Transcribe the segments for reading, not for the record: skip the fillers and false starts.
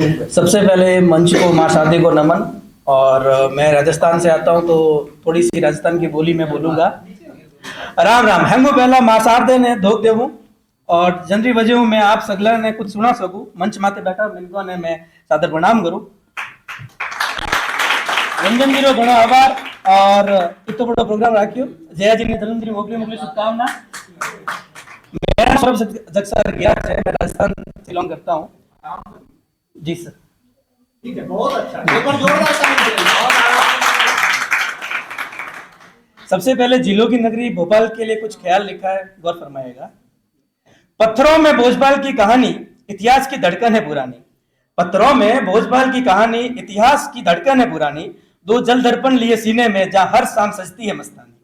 सबसे पहले मंच को माँ शादी को नमन। और मैं राजस्थान से आता हूँ तो थोड़ी सी राजस्थान की बोली में बोलूंगा। राम राम हेंगू पहला माँ शारदे ने धोक देवूं और जनरी वजह मैं आप सगला ने कुछ सुना सकूं। मंच माते बैठा मिनको ने मैं सादर प्रणाम करूं। रंजन जी रो घणो आभार और इतो बड़ो प्रोग्राम राख्यो। जया जी ने जन्मदिन मोकली मोकली शुभकामना। मेरा सौरभ जगसार गया है, मैं राजस्थान से बिलोंग करता हूँ। जी सर, ठीक है, बहुत अच्छा। एक बार जोरदार ताली। सबसे पहले जिलों की नगरी भोपाल के लिए कुछ ख्याल लिखा है, गौर फरमाइएगा। पत्थरों में भोजपाल की कहानी इतिहास की धड़कन है पुरानी। पत्थरों में भोजपाल की कहानी इतिहास की धड़कन है पुरानी। दो जल दर्पण लिए सीने में जहां हर शाम सजती है मस्तानी।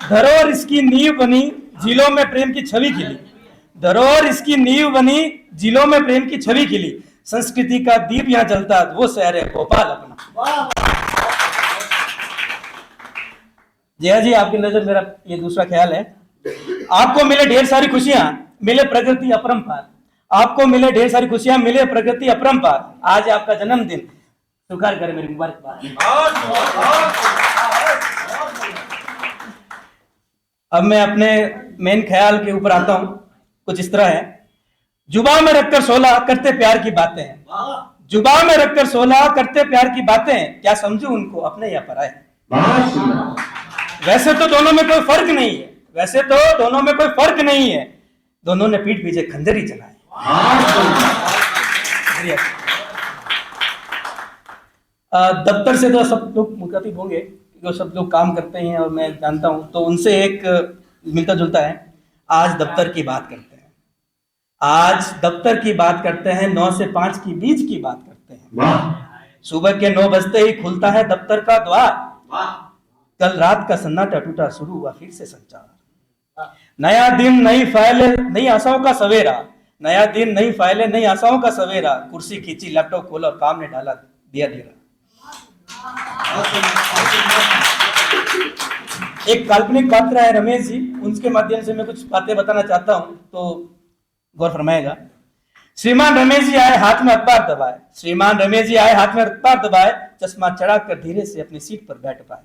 धरोहर इसकी नींव बनी जिलों में प्रेम की छवि खिली। धरोहर इसकी नींव बनी जिलों में प्रेम की छवि खिली। संस्कृति का दीप यहाँ जलता वो शहर है भोपाल अपना। जया जी आपकी नजर मेरा ये दूसरा ख्याल है। आपको मिले ढेर सारी खुशियां, मिले प्रगति अपरंपार। आपको मिले ढेर सारी खुशियां, मिले प्रगति अपरंपार। आज आपका जन्मदिन, स्वीकार करें मेरी मुबारकबाद। अब मैं अपने मेन ख्याल के ऊपर आता हूं। कुछ इस तरह है। जुबान में रखकर 16 करते प्यार की बातें हैं। जुबान में रखकर 16 करते प्यार की बातें। क्या समझू उनको अपने या पराए। वैसे तो दोनों में कोई फर्क नहीं है। वैसे तो दोनों में कोई फर्क नहीं है। दोनों ने पीठ पीछे खंजर ही चलाए। दफ्तर से तो सब लोग मुखातिब होंगे, जो सब लोग काम करते हैं और मैं जानता हूं, तो उनसे एक मिलता जुलता है। आज दफ्तर की बात करते हैं। आज दफ्तर की बात करते हैं। 9 से 5 की बीच की बात करते हैं। सुबह के 9 बजते ही खुलता है दफ्तर का द्वार। कल रात का सन्नाटा टूटा, शुरू हुआ फिर से संचार। नया दिन, नई फाइलें, नई आशाओं का सवेरा। नया दिन, नई फाइलें, नई आशाओं का सवेरा। कुर्सी खींची, लैपटॉप खोला और काम ने डाला दिया धीरा। एक काल्पनिक पात्र है रमेश जी, उनके माध्यम से मैं कुछ बातें बताना चाहता हूं, तो गौर फरमाएगा। श्रीमान रमेश जी आए, हाथ में अखबार दबाए। श्रीमान रमेश जी आए, हाथ में अखबार दबाए। चश्मा चढ़ाकर धीरे से अपनी सीट पर बैठ पाए।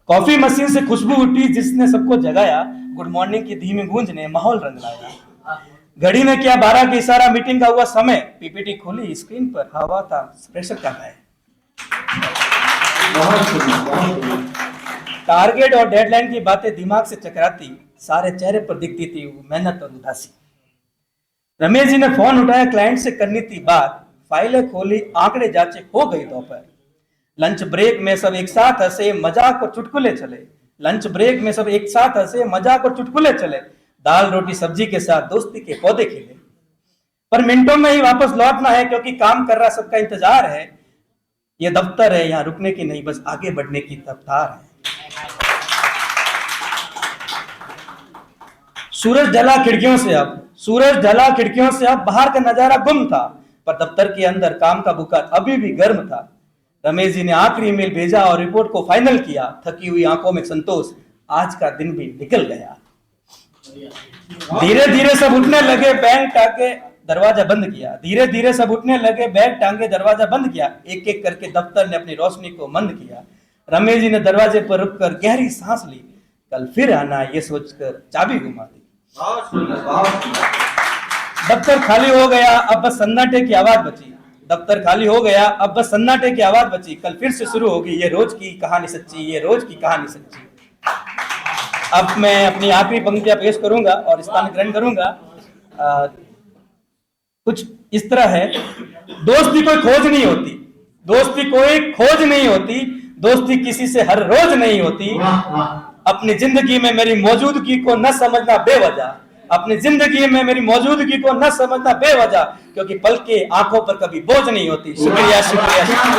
कॉफी मशीन से खुशबू उठी जिसने सबको जगाया। गुड मॉर्निंग की धीमी गूंज ने माहौल रंग लाया। घड़ी ने किया 12 का इशारा, मीटिंग का हुआ समय। पीपीटी खोली, स्क्रीन पर हवा था प्रेशर का है। टारगेट और डेडलाइन की बातें दिमाग से चकराती। सारे चेहरे पर दिखती थी मेहनत और उदासी। रमेश जी ने फोन उठाया, क्लाइंट से करनी थी बात। फाइलें खोली, आंकड़े जांचे, हो गई दोपहर। लंच ब्रेक में सब एक साथ हंसे, मजाक और चुटकुले चले। लंच ब्रेक में सब एक साथ हंसे, मजाक और चुटकुले चले। दाल रोटी सब्जी के साथ दोस्ती के पौधे खिले। पर मिनटों में ही वापस लौटना है क्योंकि काम कर रहा सबका इंतजार है। ये दफ्तर है, यहाँ रुकने की नहीं, बस आगे बढ़ने की रफ्तार है। सूरज ढला खिड़कियों से अब, सूरज ढला खिड़कियों से अब। बाहर का नजारा गुम था पर दफ्तर के अंदर काम का बुखार अभी भी गर्म था। रमेश जी ने आखिरी ईमेल भेजा और रिपोर्ट को फाइनल किया। थकी हुई आंखों में संतोष, आज का दिन भी निकल गया। धीरे धीरे सब उठने लगे, बैग टांगे दरवाजा बंद किया। धीरे धीरे सब उठने लगे, बैग टांगे दरवाजा बंद किया। एक एक करके दफ्तर ने अपनी रोशनी को मंद किया। रमेश जी ने दरवाजे पर रुककर गहरी सांस ली। कल फिर आना ये सोचकर चाबी घुमा दी। दफ्तर खाली हो गया, अब बस सन्नाटे की आवाज बची। दफ्तर खाली हो गया, अब बस सन्नाटे की आवाज बची। कल फिर से शुरू होगी ये रोज की कहानी सच्ची, ये रोज की कहानी सच्ची। अब मैं अपनी आखिरी पंक्तियां पेश करूंगा और स्थान ग्रहण करूंगा। कुछ इस तरह है। दोस्ती कोई खोज नहीं होती, दोस्ती कोई खोज नहीं होती। दोस्ती किसी से हर रोज नहीं होती। अपनी जिंदगी में मेरी मौजूदगी को न समझना बेवजह। अपनी जिंदगी में मेरी मौजूदगी को न समझना बेवजह, क्योंकि पल के आंखों पर कभी बोझ नहीं होती। शुक्रिया शुक्रिया शुक्रिया।